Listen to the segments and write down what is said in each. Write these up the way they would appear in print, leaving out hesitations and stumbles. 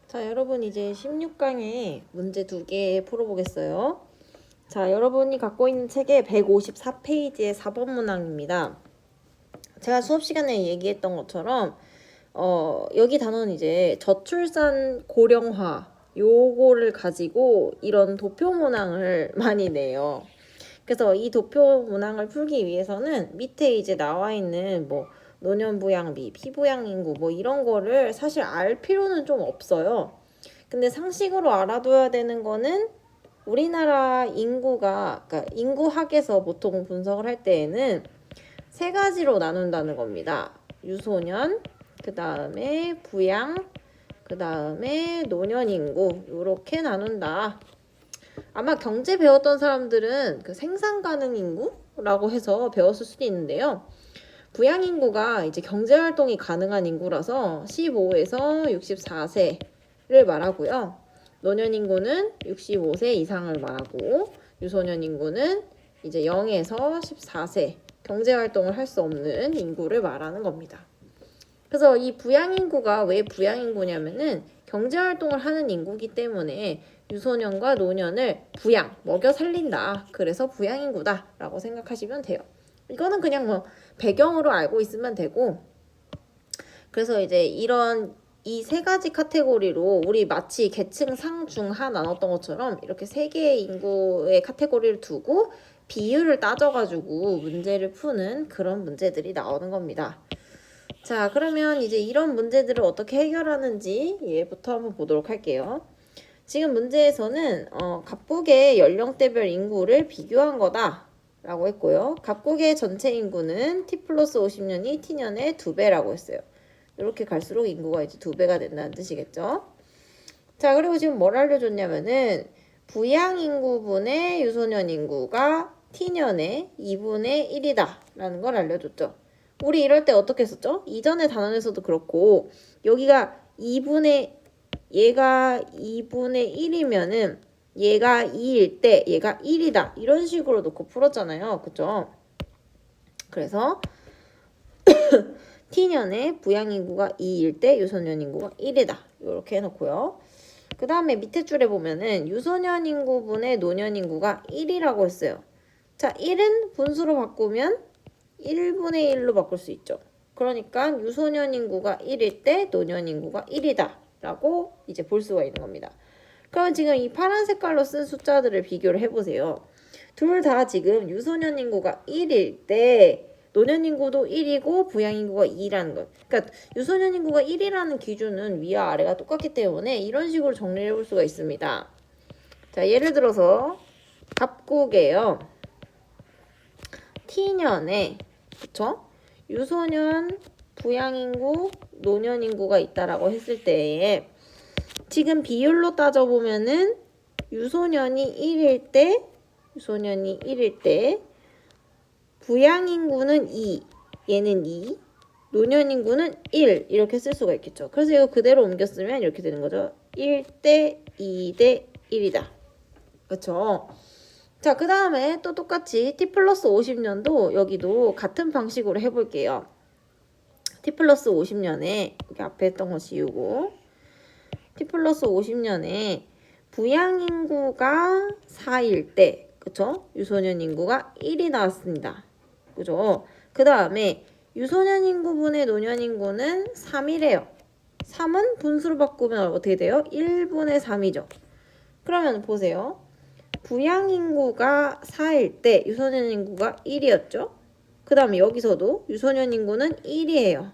자, 여러분 이제 16강에 문제 2개 풀어보겠어요. 자, 여러분이 갖고 있는 책의 154페이지의 4번 문항입니다. 제가 수업 시간에 얘기했던 것처럼 여기 단어는 이제 저출산 고령화 요거를 가지고 이런 도표 문항을 많이 내요. 그래서 이 도표 문항을 풀기 위해서는 밑에 이제 나와 있는 뭐 노년부양비, 피부양인구 뭐 이런 거를 사실 알 필요는 좀 없어요. 근데 상식으로 알아둬야 되는 거는 우리나라 인구가, 그러니까 인구학에서 보통 분석을 할 때에는 세 가지로 나눈다는 겁니다. 유소년, 그 다음에 부양, 그 다음에 노년 인구 이렇게 나눈다. 아마 경제 배웠던 사람들은 그 생산 가능 인구라고 해서 배웠을 수도 있는데요. 부양 인구가 이제 경제 활동이 가능한 인구라서 15에서 64세를 말하고요. 노년 인구는 65세 이상을 말하고 유소년 인구는 이제 0에서 14세 경제 활동을 할 수 없는 인구를 말하는 겁니다. 그래서 이 부양 인구가 왜 부양 인구냐면은 경제 활동을 하는 인구기 때문에 유소년과 노년을 부양, 먹여 살린다. 그래서 부양 인구다라고 생각하시면 돼요. 이거는 그냥 뭐 배경으로 알고 있으면 되고, 그래서 이제 이런 이 세 가지 카테고리로 우리 마치 계층 상, 중, 하 나눴던 것처럼 이렇게 세 개의 인구의 카테고리를 두고 비율을 따져가지고 문제를 푸는 그런 문제들이 나오는 겁니다. 자, 그러면 이제 이런 문제들을 어떻게 해결하는지 얘부터 한번 보도록 할게요. 지금 문제에서는 갑국의 연령대별 인구를 비교한 거다 라고 했고요. 갑국의 전체 인구는 t 플러스 50년이 t년의 2배라고 했어요. 이렇게 갈수록 인구가 이제 2배가 된다는 뜻이겠죠. 자, 그리고 지금 뭘 알려줬냐면은 부양 인구분의 유소년 인구가 t년의 2분의 1이다 라는 걸 알려줬죠. 우리 이럴 때 어떻게 했었죠? 이전의 단원에서도 그렇고 여기가 2분의 얘가 2분의 1이면은 얘가 2일 때 얘가 1이다 이런 식으로 놓고 풀었잖아요. 그죠? 그래서 t년의 부양인구가 2일 때 유소년 인구가 1이다 이렇게 해놓고요. 그 다음에 밑에 줄에 보면은 유소년 인구분의 노년 인구가 1이라고 했어요. 자, 1은 분수로 바꾸면 1분의 1로 바꿀 수 있죠. 그러니까 유소년 인구가 1일 때 노년 인구가 1이다 라고 이제 볼 수가 있는 겁니다. 그럼 지금 이 파란 색깔로 쓴 숫자들을 비교를 해보세요. 둘 다 지금 유소년 인구가 1일 때 노년 인구도 1이고 부양 인구가 2라는 거. 그러니까 유소년 인구가 1이라는 기준은 위와 아래가 똑같기 때문에 이런 식으로 정리를 해볼 수가 있습니다. 자, 예를 들어서 갑국에요. t년에 그쵸? 유소년, 부양인구, 노년인구가 있다라고 했을 때에 지금 비율로 따져보면은 유소년이 1일 때 부양인구는 2, 얘는 2, 노년인구는 1 이렇게 쓸 수가 있겠죠. 그래서 이거 그대로 옮겼으면 이렇게 되는 거죠. 1대 2대 1이다. 그쵸? 자, 그 다음에 또 똑같이 t 플러스 50년도 여기도 같은 방식으로 해볼게요. t 플러스 50년에 여기 앞에 했던 거 지우고 t 플러스 50년에 부양인구가 4일 때 그쵸? 유소년 인구가 1이 나왔습니다. 그죠? 그 다음에 유소년 인구분의 노년 인구는 3이래요. 3은 분수로 바꾸면 어떻게 돼요? 1분의 3이죠. 그러면 보세요. 부양 인구가 4일 때 유소년 인구가 1이었죠. 그 다음에 여기서도 유소년 인구는 1이에요.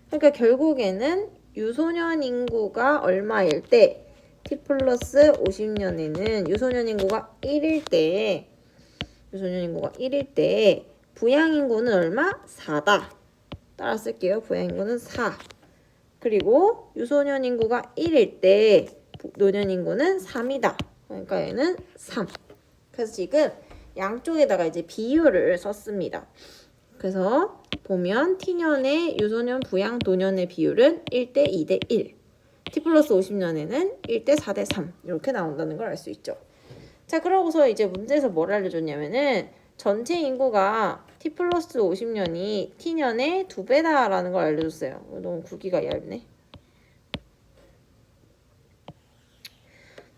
그러니까 결국에는 유소년 인구가 얼마일 때 t 플러스 50년에는 유소년 인구가 1일 때 부양 인구는 얼마? 4다. 따라 쓸게요. 부양 인구는 4. 그리고 유소년 인구가 1일 때 노년 인구는 3이다. 그러니까 얘는 3. 그래서 지금 양쪽에다가 이제 비율을 썼습니다. 그래서 보면 t년의 유소년, 부양, 노년의 비율은 1대 2대 1. t 플러스 50년에는 1대 4대 3 이렇게 나온다는 걸 알 수 있죠. 자, 그러고서 이제 문제에서 뭘 알려줬냐면은 전체 인구가 t 플러스 50년이 t년의 2배다라는 걸 알려줬어요. 너무 굵기가 얇네.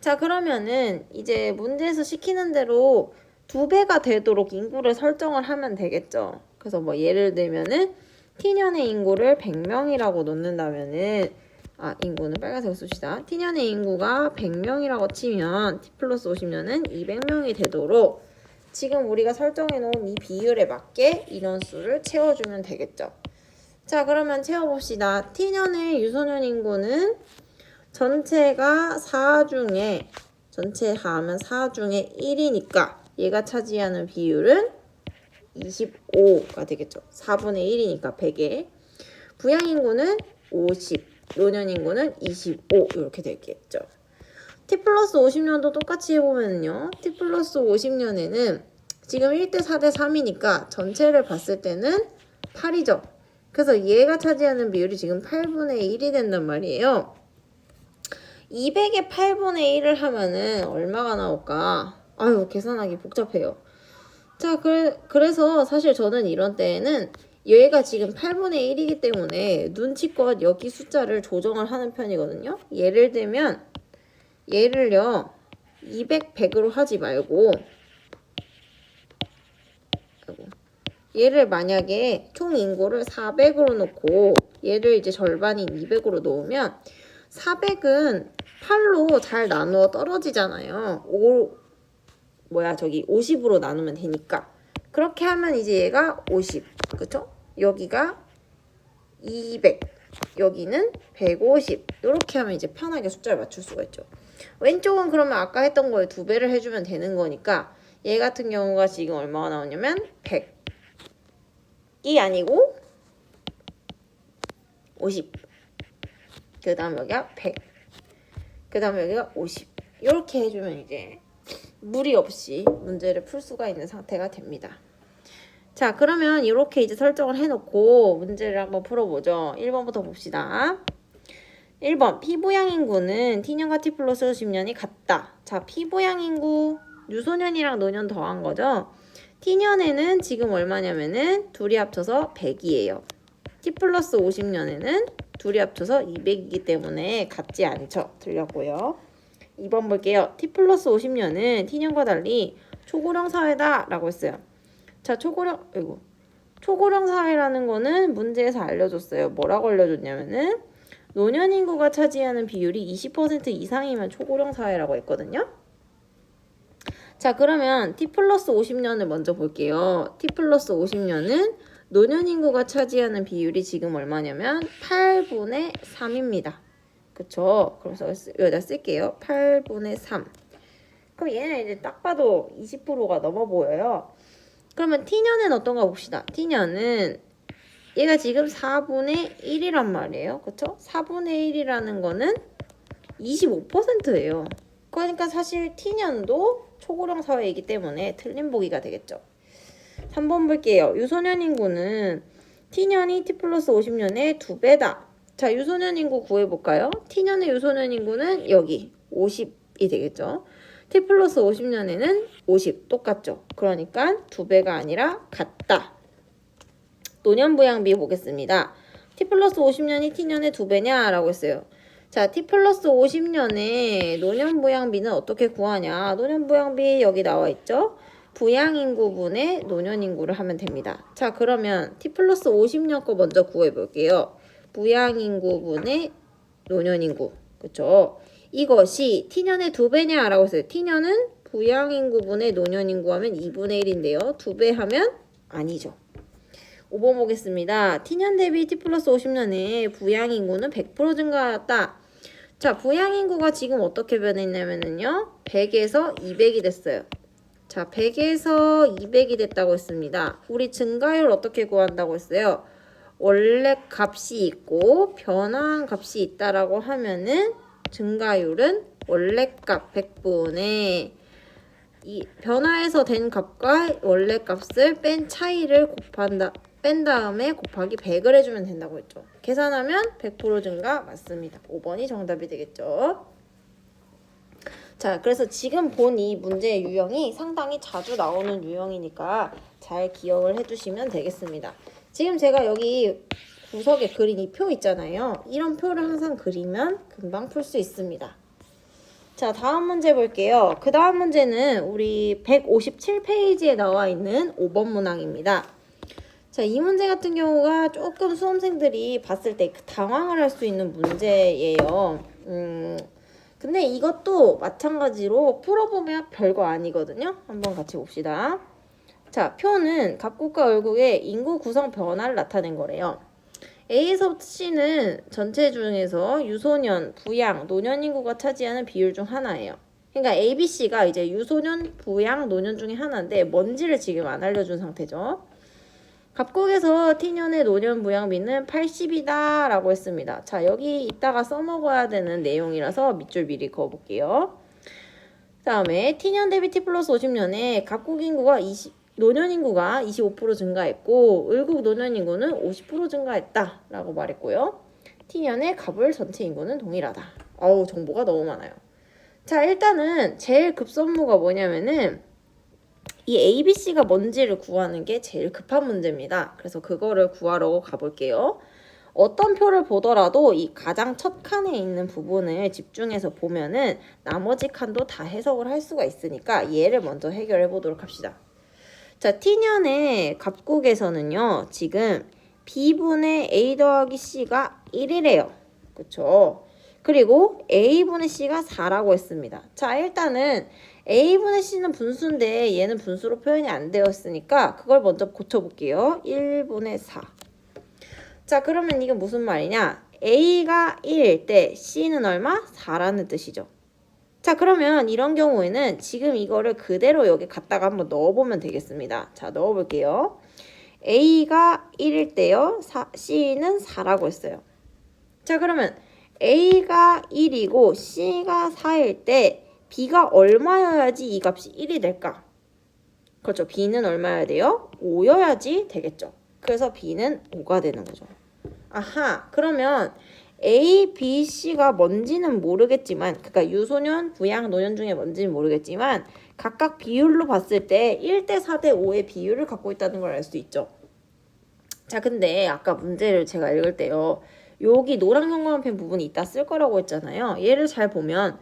자, 그러면은 이제 문제에서 시키는 대로 2배가 되도록 인구를 설정을 하면 되겠죠. 그래서 뭐 예를 들면은 t년의 인구를 100명이라고 놓는다면은 인구는 빨간색으로 씁시다. t년의 인구가 100명이라고 치면 t 플러스 50년은 200명이 되도록 지금 우리가 설정해 놓은 이 비율에 맞게 인원수를 채워주면 되겠죠. 자, 그러면 채워봅시다. t년의 유소년 인구는 전체가 4 중에 전체 하면 4 중에 1이니까 얘가 차지하는 비율은 25가 되겠죠. 4분의 1이니까 100에 부양인구는 50, 노년인구는 25 이렇게 되겠죠. t 플러스 50년도 똑같이 해보면요. t 플러스 50년에는 지금 1대 4대 3이니까 전체를 봤을 때는 8이죠. 그래서 얘가 차지하는 비율이 지금 8분의 1이 된단 말이에요. 200에 8분의 1을 하면은 얼마가 나올까? 아유, 계산하기 복잡해요. 자, 그래서 사실 저는 이런 때에는 얘가 지금 8분의 1이기 때문에 눈치껏 여기 숫자를 조정을 하는 편이거든요. 예를 들면 얘를요 200, 100으로 하지 말고 얘를 만약에 총 인구를 400으로 놓고 얘를 이제 절반인 200으로 놓으면 400은 8로 잘 나누어 떨어지잖아요. 50으로 나누면 되니까. 그렇게 하면 이제 얘가 50. 그쵸? 여기가 200. 여기는 150. 이렇게 하면 이제 편하게 숫자를 맞출 수가 있죠. 왼쪽은 그러면 아까 했던 거에 2배를 해주면 되는 거니까 얘 같은 경우가 지금 얼마가 나오냐면 100이 아니고 50. 그 다음 여기가 100. 그 다음 여기가 50. 이렇게 해주면 이제 무리 없이 문제를 풀 수가 있는 상태가 됩니다. 자, 그러면 이렇게 이제 설정을 해놓고 문제를 한번 풀어보죠. 1번부터 봅시다. 1번 피부양 인구는 t년과 t 플러스 10년이 같다. 자, 피부양 인구 유소년이랑 노년 더한 거죠. t년에는 지금 얼마냐면은 둘이 합쳐서 100이에요. t 플러스 50년에는 둘이 합쳐서 200이기 때문에 같지 않죠. 틀렸고요. 2번 볼게요. t 플러스 50년은 t년과 달리 초고령 사회다 라고 했어요. 자, 초고령 사회라는 거는 문제에서 알려줬어요. 뭐라고 알려줬냐면은 노년 인구가 차지하는 비율이 20% 이상이면 초고령 사회라고 했거든요. 자, 그러면 t 플러스 50년을 먼저 볼게요. t 플러스 50년은 노년 인구가 차지하는 비율이 지금 얼마냐면 8분의 3입니다. 그쵸? 그래서 여기다 쓸게요. 8분의 3. 그럼 얘는 이제 딱 봐도 20%가 넘어 보여요. 그러면 t년은 어떤가 봅시다. t년은 얘가 지금 4분의 1이란 말이에요. 그쵸? 4분의 1이라는 거는 25%예요. 그러니까 사실 t년도 초고령 사회이기 때문에 틀린 보기가 되겠죠. 3번 볼게요. 유소년 인구는 t년이 t 플러스 50년의 2배다. 자, 유소년 인구 구해볼까요? t년의 유소년 인구는 여기 50이 되겠죠. t 플러스 50년에는 50 똑같죠. 그러니까 2배가 아니라 같다. 노년 부양비 보겠습니다. t 플러스 50년이 t년의 2배냐 라고 했어요. 자, t 플러스 50년에 노년 부양비는 어떻게 구하냐. 노년 부양비 여기 나와 있죠. 부양인구분의 노년인구를 하면 됩니다. 자, 그러면 t 플러스 50년 거 먼저 구해볼게요. 부양인구분의 노년인구. 그쵸? 이것이 t년의 2배냐 라고 했어요. t년은 부양인구분의 노년인구 하면 2분의 1인데요. 2배 하면 아니죠. 5번 보겠습니다. t년 대비 t 플러스 50년에 부양인구는 100% 증가하였다. 자, 부양인구가 지금 어떻게 변했냐면요. 100에서 200이 됐어요. 자, 100에서 200이 됐다고 했습니다. 우리 증가율 어떻게 구한다고 했어요? 원래 값이 있고 변화한 값이 있다라고 하면은 증가율은 원래 값 100분의 이 변화해서 된 값과 원래 값을 뺀 차이를 뺀 다음에 곱하기 100을 해주면 된다고 했죠. 계산하면 100% 증가 맞습니다. 5번이 정답이 되겠죠. 자, 그래서 지금 본 이 문제의 유형이 상당히 자주 나오는 유형이니까 잘 기억을 해주시면 되겠습니다. 지금 제가 여기 구석에 그린 이 표 있잖아요. 이런 표를 항상 그리면 금방 풀 수 있습니다. 자, 다음 문제 볼게요. 그 다음 문제는 우리 157페이지에 나와 있는 5번 문항입니다. 자, 이 문제 같은 경우가 조금 수험생들이 봤을 때 당황을 할 수 있는 문제예요. 근데 이것도 마찬가지로 풀어보면 별거 아니거든요. 한번 같이 봅시다. 자, 표는 갑국과 을국의 인구 구성 변화를 나타낸 거래요. A에서부터 C는 전체 중에서 유소년, 부양, 노년 인구가 차지하는 비율 중 하나예요. 그러니까 A, B, C가 이제 유소년, 부양, 노년 중에 하나인데 뭔지를 지금 안 알려준 상태죠. 갑국에서 T년의 노년 부양비는 80이다 라고 했습니다. 자, 여기 이따가 써먹어야 되는 내용이라서 밑줄 미리 그어볼게요. 그 다음에 T년 대비 T 플러스 50년에 갑국 인구가 노년 인구가 25% 증가했고 을국 노년 인구는 50% 증가했다 라고 말했고요. T년의 갑을 전체 인구는 동일하다. 어우, 정보가 너무 많아요. 자, 일단은 제일 급선무가 뭐냐면은 이 ABC가 뭔지를 구하는 게 제일 급한 문제입니다. 그래서 그거를 구하러 가볼게요. 어떤 표를 보더라도 이 가장 첫 칸에 있는 부분을 집중해서 보면은 나머지 칸도 다 해석을 할 수가 있으니까 얘를 먼저 해결해 보도록 합시다. 자, T년의 갑국에서는요, 지금 B분의 A 더하기 C가 1이래요. 그쵸? 그리고 A분의 C가 4라고 했습니다. 자, 일단은 A분의 C는 분수인데 얘는 분수로 표현이 안 되었으니까 그걸 먼저 고쳐볼게요. 1분의 4. 자, 그러면 이게 무슨 말이냐? A가 1일 때 C는 얼마? 4라는 뜻이죠. 자, 그러면 이런 경우에는 지금 이거를 그대로 여기 갖다가 한번 넣어보면 되겠습니다. 자, 넣어볼게요. A가 1일 때요. C는 4라고 했어요. 자, 그러면 A가 1이고 C가 4일 때 B가 얼마여야지 이 값이 1이 될까? 그렇죠. B는 얼마여야 돼요? 5여야지 되겠죠. 그래서 B는 5가 되는 거죠. 아하, 그러면 A, B, C가 뭔지는 모르겠지만, 그러니까 유소년, 부양, 노년 중에 뭔지는 모르겠지만 각각 비율로 봤을 때 1대 4대 5의 비율을 갖고 있다는 걸 알 수 있죠. 자, 근데 아까 문제를 제가 읽을 때요. 여기 노란 형광펜 부분이 이따 쓸 거라고 했잖아요. 얘를 잘 보면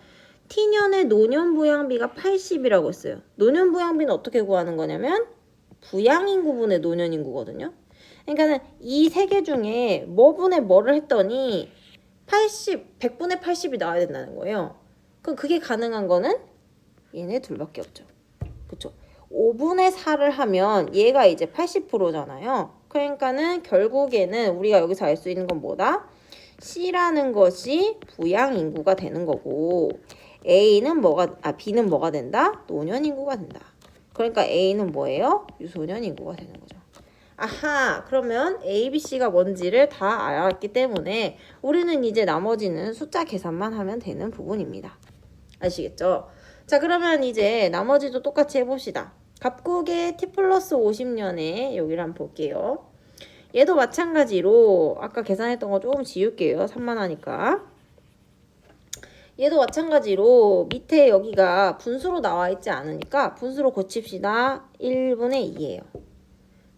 T년의 노년 부양비가 80이라고 했어요. 노년 부양비는 어떻게 구하는 거냐면 부양인구분의 노년인구거든요. 그러니까는 이 세 개 중에 뭐분의 뭐를 했더니 100분의 80이 나와야 된다는 거예요. 그럼 그게 가능한 거는 얘네 둘밖에 없죠. 그쵸? 5분의 4를 하면 얘가 이제 80%잖아요. 그러니까는 결국에는 우리가 여기서 알 수 있는 건 뭐다? C라는 것이 부양 인구가 되는 거고 B는 뭐가 된다? 노년 인구가 된다. 그러니까 A는 뭐예요? 유소년 인구가 되는 거죠. 아하, 그러면 A, B, C가 뭔지를 다 알았기 때문에 우리는 이제 나머지는 숫자 계산만 하면 되는 부분입니다. 아시겠죠? 자, 그러면 이제 나머지도 똑같이 해봅시다. 갑국의 T 플러스 50년에 여기를 한번 볼게요. 얘도 마찬가지로 아까 계산했던 거 조금 지울게요. 3만 하니까. 얘도 마찬가지로 밑에 여기가 분수로 나와 있지 않으니까 분수로 고칩시다. 1분의 2예요.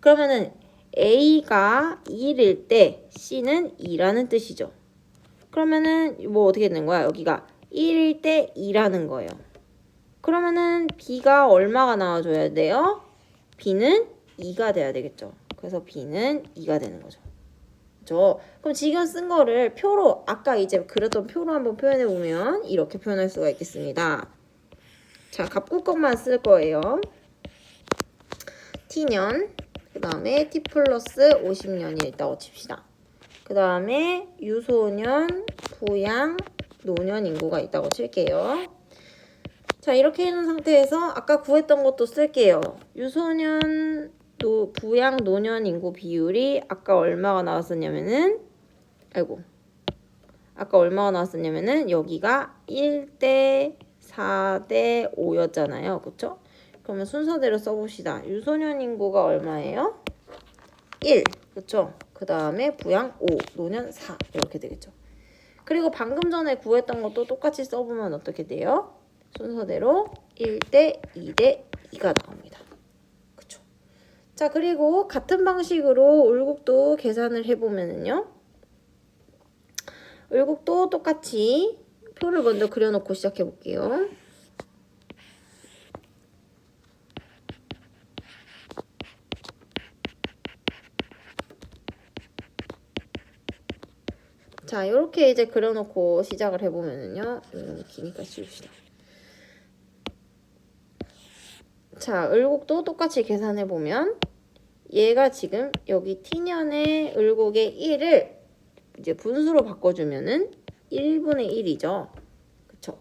그러면은 A가 1일 때 C는 2라는 뜻이죠. 그러면은 뭐 어떻게 되는 거야? 여기가 1일 때 2라는 거예요. 그러면은 B가 얼마가 나와줘야 돼요? B는 2가 돼야 되겠죠. 그래서 B는 2가 되는 거죠. 그렇죠? 그럼 지금 쓴 거를 표로 아까 이제 그렸던 표로 한번 표현해 보면 이렇게 표현할 수가 있겠습니다. 자, 갑국 것만 쓸 거예요. T년, 그 다음에 T 플러스 50년이 있다고 칩시다. 그 다음에 유소년, 부양, 노년 인구가 있다고 칠게요. 자, 이렇게 해놓은 상태에서 아까 구했던 것도 쓸게요. 유소년, 부양, 노년 인구 비율이 아까 얼마가 나왔었냐면은 여기가 1대 4대 5였잖아요. 그쵸? 그러면 순서대로 써봅시다. 유소년 인구가 얼마예요? 1. 그쵸? 그 다음에 부양 5, 노년 4 이렇게 되겠죠. 그리고 방금 전에 구했던 것도 똑같이 써보면 어떻게 돼요? 순서대로 1대 2대 2가 나옵니다. 그쵸? 자, 그리고 같은 방식으로 을국도 계산을 해보면은요. 을국도 똑같이 표를 먼저 그려놓고 시작해 볼게요. 자, 이렇게 이제 그려놓고 시작을 해보면은요. 기니까 씌웁시다. 자, 을곡도 똑같이 계산해보면 얘가 지금 여기 t년의 을곡의 1을 이제 분수로 바꿔주면은 1분의 1이죠. 그쵸?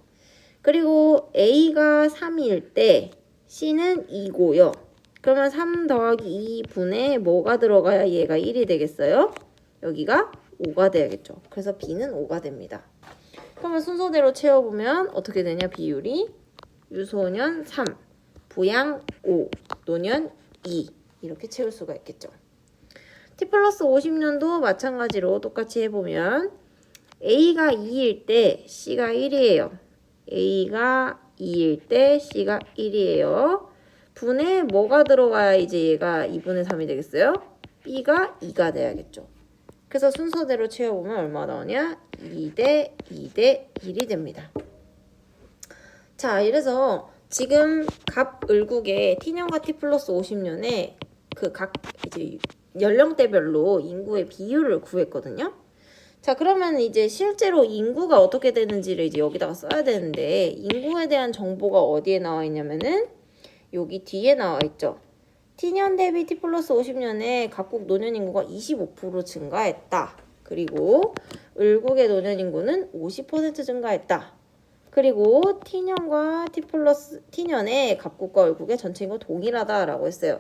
그리고 A가 3일 때 C는 2고요. 그러면 3 더하기 2분의 뭐가 들어가야 얘가 1이 되겠어요? 여기가 5가 돼야겠죠. 그래서 B는 5가 됩니다. 그러면 순서대로 채워보면 어떻게 되냐? 비율이 유소년 3, 부양 5, 노년 2 이렇게 채울 수가 있겠죠. T 플러스 50년도 마찬가지로 똑같이 해보면 A가 2일 때 C가 1이에요. A가 2일 때 C가 1이에요. 분에 뭐가 들어가야 이제 얘가 2분의 3이 되겠어요? B가 2가 돼야겠죠. 그래서 순서대로 채워보면 얼마 나오냐? 2대 2대 1이 됩니다. 자, 이래서 지금 갑 을국의 T년과 T 플러스 50년에 그 각 이제 연령대별로 인구의 비율을 구했거든요. 자, 그러면 이제 실제로 인구가 어떻게 되는지를 이제 여기다가 써야 되는데 인구에 대한 정보가 어디에 나와 있냐면은 여기 뒤에 나와 있죠. T년 대비 T 플러스 50년에 각국 노년 인구가 25% 증가했다. 그리고 을국의 노년 인구는 50% 증가했다. 그리고 T년과 T년의 갑국과 을국의 전체 인구 동일하다라고 했어요.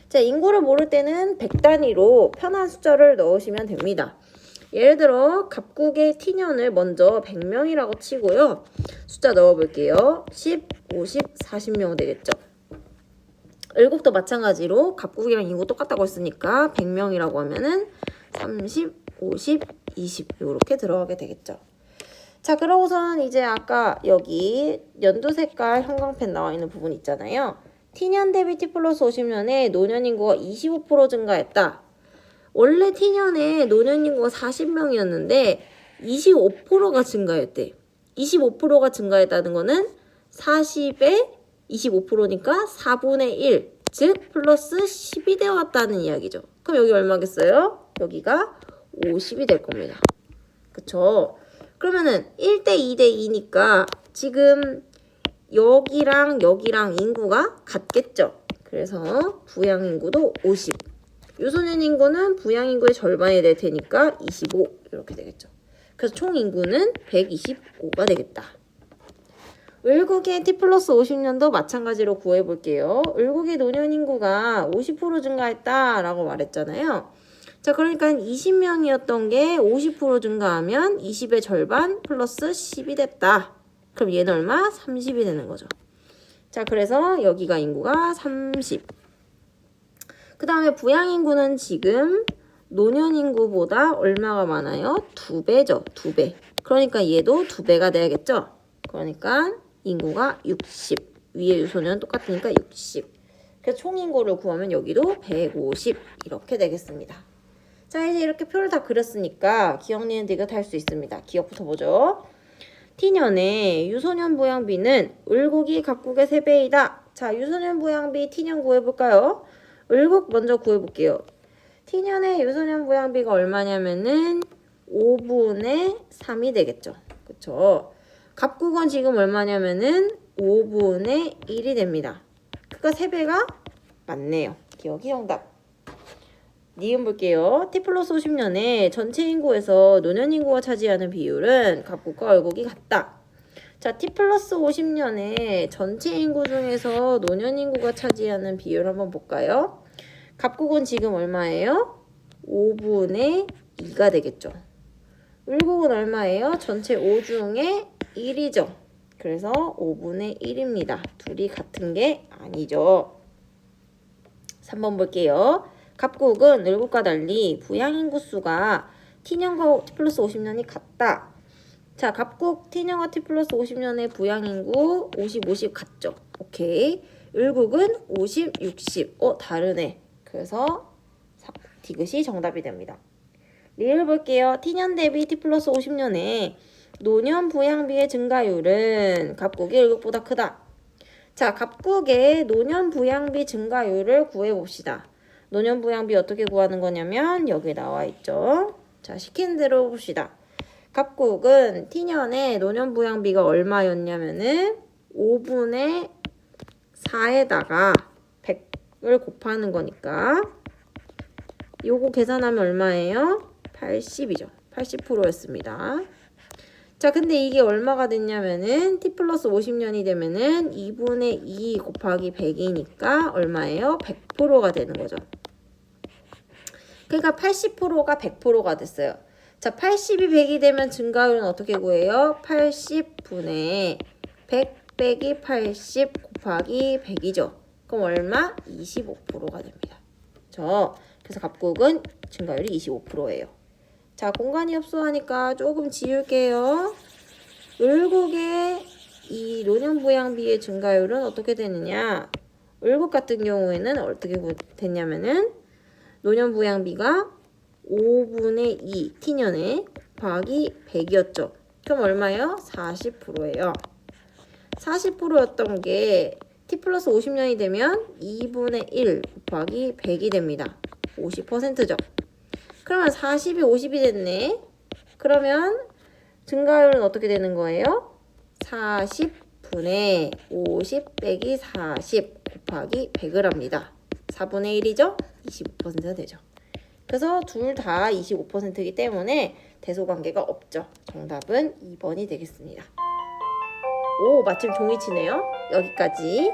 자, 인구를 모를 때는 100단위로 편한 숫자를 넣으시면 됩니다. 예를 들어 갑국의 T년을 먼저 100명이라고 치고요. 숫자 넣어볼게요. 10, 50, 40명 되겠죠. 을국도 마찬가지로 갑국이랑 인구 똑같다고 했으니까 100명이라고 하면은 30, 50, 20 이렇게 들어가게 되겠죠. 자, 그러고선 이제 아까 여기 연두 색깔 형광펜 나와 있는 부분 있잖아요. T년 대비 T 플러스 50년에 노년 인구가 25% 증가했다. 원래 T년에 노년 인구가 40명이었는데 25%가 증가했대. 25%가 증가했다는 거는 40에 25%니까 4분의 1, 즉 플러스 10이 되었다는 이야기죠. 그럼 여기 얼마겠어요? 여기가 50이 될 겁니다. 그쵸? 그러면은 1대 2대 2니까 지금 여기랑 여기랑 인구가 같겠죠. 그래서 부양 인구도 50. 유소년 인구는 부양 인구의 절반이 될 테니까 25 이렇게 되겠죠. 그래서 총 인구는 125가 되겠다. 을국의 T 플러스 50년도 마찬가지로 구해볼게요. 을국의 노년 인구가 50% 증가했다라고 말했잖아요. 자, 그러니까 20명이었던 게 50% 증가하면 20의 절반 플러스 10이 됐다. 그럼 얘는 얼마? 30이 되는 거죠. 자, 그래서 여기가 인구가 30. 그 다음에 부양 인구는 지금 노년 인구보다 얼마가 많아요? 2배죠. 2배. 그러니까 얘도 2배가 돼야겠죠. 그러니까 인구가 60. 위에 유소년 똑같으니까 60. 그래서 총 인구를 구하면 여기도 150 이렇게 되겠습니다. 자, 이제 이렇게 표를 다 그렸으니까 기억, 니은, 디귿 할 수 있습니다. 기억부터 보죠. T년의 유소년 부양비는 을국이 갑국의 3배이다. 자, 유소년 부양비 T년 구해볼까요? 을국 먼저 구해볼게요. T년의 유소년 부양비가 얼마냐면은 5분의 3이 되겠죠. 그쵸? 갑국은 지금 얼마냐면은 5분의 1이 됩니다. 그러니까 3배가 맞네요. 기억이 정답. 니은 볼게요. T 플러스 50년에 전체 인구에서 노년 인구가 차지하는 비율은 갑국과 을국이 같다. 자, T 플러스 50년에 전체 인구 중에서 노년 인구가 차지하는 비율 한번 볼까요? 갑국은 지금 얼마예요? 5분의 2가 되겠죠. 을국은 얼마예요? 전체 5 중에 1이죠. 그래서 5분의 1입니다. 둘이 같은 게 아니죠. 3번 볼게요. 갑국은 을국과 달리 부양 인구 수가 T년과 T 플러스 50년이 같다. 자, 갑국 T년과 T 플러스 50년의 부양 인구 50, 50 같죠? 오케이. 을국은 50, 60. 다르네. 그래서 디귿이 정답이 됩니다. 리을 볼게요. T년 대비 T 플러스 50년에 노년 부양비의 증가율은 갑국이 1국보다 크다. 자, 갑국의 노년 부양비 증가율을 구해봅시다. 노년 부양비 어떻게 구하는 거냐면 여기 나와 있죠. 자, 시킨 대로 봅시다. 갑국은 T년에 노년 부양비가 얼마였냐면은 5분의 4에다가 100을 곱하는 거니까 요거 계산하면 얼마예요? 80이죠. 80%였습니다. 자, 근데 이게 얼마가 됐냐면은 t 플러스 50년이 되면은 2분의 2 곱하기 100이니까 얼마예요? 100%가 되는 거죠. 그러니까 80%가 100%가 됐어요. 자, 80이 100이 되면 증가율은 어떻게 구해요? 80분의 100 빼기 80 곱하기 100이죠. 그럼 얼마? 25%가 됩니다. 그래서 갑국은 증가율이 25%예요. 자, 공간이 없어하니까 조금 지울게요. 을국의 이 노년부양비의 증가율은 어떻게 되느냐? 을국 같은 경우에는 어떻게 됐냐면은 노년부양비가 5분의 2 T년에 곱하기 100이었죠. 그럼 얼마예요? 40%예요. 40%였던 게 T 플러스 50년이 되면 2분의 1 곱하기 100이 됩니다. 50%죠. 그러면 40이 50이 됐네. 그러면 증가율은 어떻게 되는 거예요? 40분의 50 빼기 40 곱하기 100을 합니다. 4분의 1이죠? 25%가 되죠. 그래서 둘 다 25%이기 때문에 대소관계가 없죠. 정답은 2번이 되겠습니다. 오, 마침 종이 치네요. 여기까지.